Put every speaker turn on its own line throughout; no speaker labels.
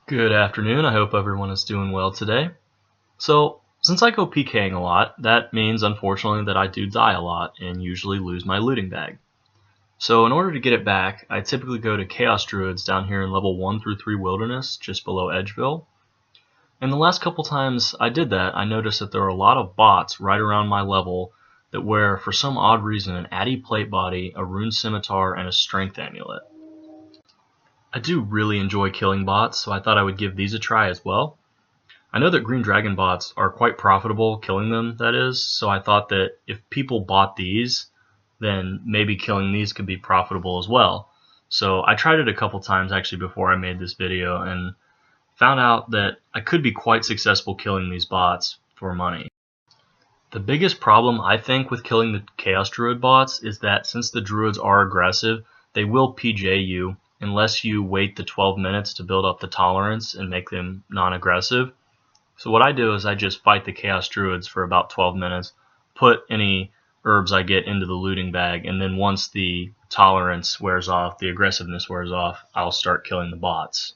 Good afternoon, I hope everyone is doing well today. So, since I go PKing a lot, that means unfortunately that I do die a lot and usually lose my looting bag. So in order to get it back, I typically go to Chaos Druids down here in level 1 through 3 Wilderness, just below Edgeville. And the last couple times I did that, I noticed that there are a lot of bots right around my level that wear, for some odd reason, an Addy plate body, a rune scimitar, and a strength amulet. I do really enjoy killing bots, so I thought I would give these a try as well. I know that green dragon bots are quite profitable, killing them that is, so I thought that if people bought these, then maybe killing these could be profitable as well. So I tried it a couple times actually before I made this video and found out that I could be quite successful killing these bots for money. The biggest problem I think with killing the Chaos Druid bots is that since the Druids are aggressive, they will PJ you unless you wait the 12 minutes to build up the tolerance and make them non-aggressive. So what I do is I just fight the Chaos Druids for about 12 minutes, put any herbs I get into the looting bag, and then once the tolerance wears off, the aggressiveness wears off, I'll start killing the bots.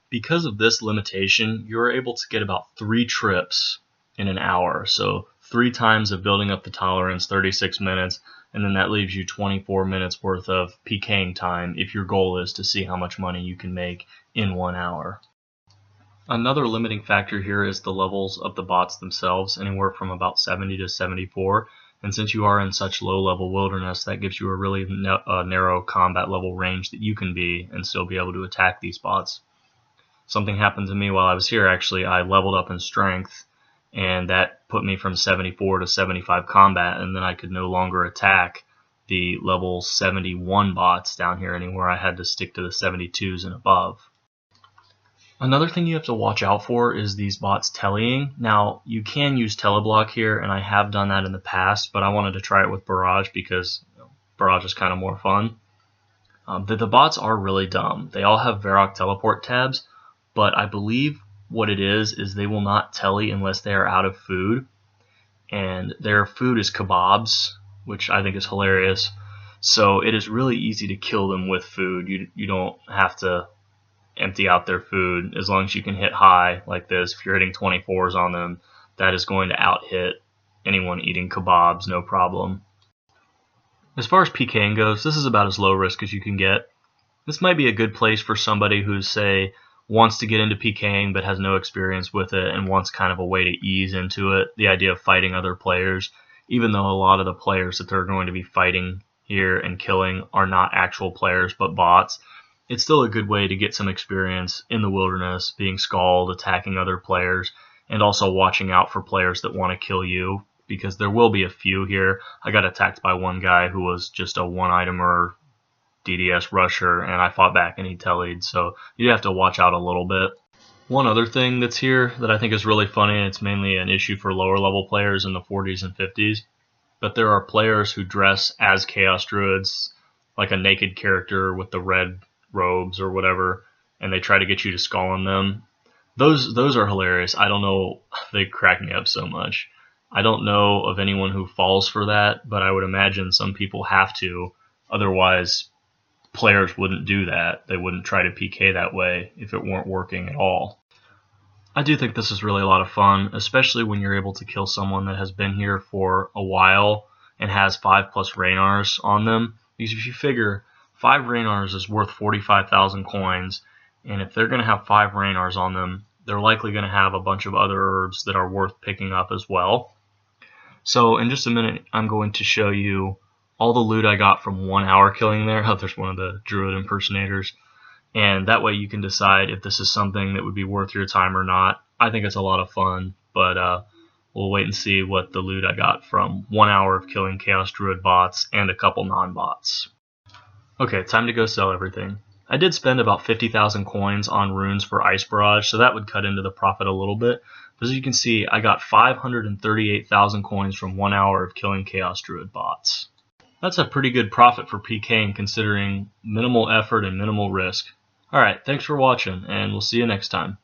Because of this limitation, you're able to get about 3 trips in an hour. So 3 times of building up the tolerance, 36 minutes, and then that leaves you 24 minutes worth of PKing time if your goal is to see how much money you can make in 1 hour. Another limiting factor here is the levels of the bots themselves, anywhere from about 70 to 74, and since you are in such low level wilderness, that gives you a really narrow combat level range that you can be and still be able to attack these bots. Something happened to me while I was here actually. I leveled up in strength, and that put me from 74 to 75 combat, and then I could no longer attack the level 71 bots down here anymore. I had to stick to the 72s and above. Another thing you have to watch out for is these bots tellying. Now, you can use teleblock here, and I have done that in the past, but I wanted to try it with barrage because barrage is kind of more fun. The bots are really dumb. They all have Varrock teleport tabs, but I believe what it is they will not telly unless they are out of food, and their food is kebabs, which I think is hilarious. So it is really easy to kill them with food. You don't have to empty out their food as long as you can hit high like this. If you're hitting 24s on them, that is going to out hit anyone eating kebabs, no problem. As far as PKing goes, this is about as low risk as you can get. This might be a good place for somebody who's, say, wants to get into PKing but has no experience with it and wants kind of a way to ease into it, the idea of fighting other players, even though a lot of the players that they're going to be fighting here and killing are not actual players but bots. It's still a good way to get some experience in the wilderness, being scald, attacking other players, and also watching out for players that want to kill you, because there will be a few here. I got attacked by one guy who was just a one-itemer DDS rusher, and I fought back and he tellied, so you have to watch out a little bit. One other thing that's here that I think is really funny, and it's mainly an issue for lower level players in the 40s and 50s, but there are players who dress as Chaos Druids, like a naked character with the red robes or whatever, and they try to get you to skull on them. Those are hilarious. I don't know, they crack me up so much. I don't know of anyone who falls for that, but I would imagine some people have to, otherwise players wouldn't do that. They wouldn't try to PK that way if it weren't working at all. I do think this is really a lot of fun, especially when you're able to kill someone that has been here for a while and has 5+ Raynars on them. Because if you figure 5 Raynars is worth 45,000 coins, and if they're going to have 5 Raynars on them, they're likely going to have a bunch of other herbs that are worth picking up as well. So in just a minute, I'm going to show you all the loot I got from 1 hour killing there. Oh, there's one of the Druid impersonators. And that way you can decide if this is something that would be worth your time or not. I think it's a lot of fun, but we'll wait and see what the loot I got from 1 hour of killing Chaos Druid bots and a couple non-bots. Okay, time to go sell everything. I did spend about 50,000 coins on runes for Ice Barrage, so that would cut into the profit a little bit. But as you can see, I got 538,000 coins from 1 hour of killing Chaos Druid bots. That's a pretty good profit for PKing considering minimal effort and minimal risk. Alright, thanks for watching, and we'll see you next time.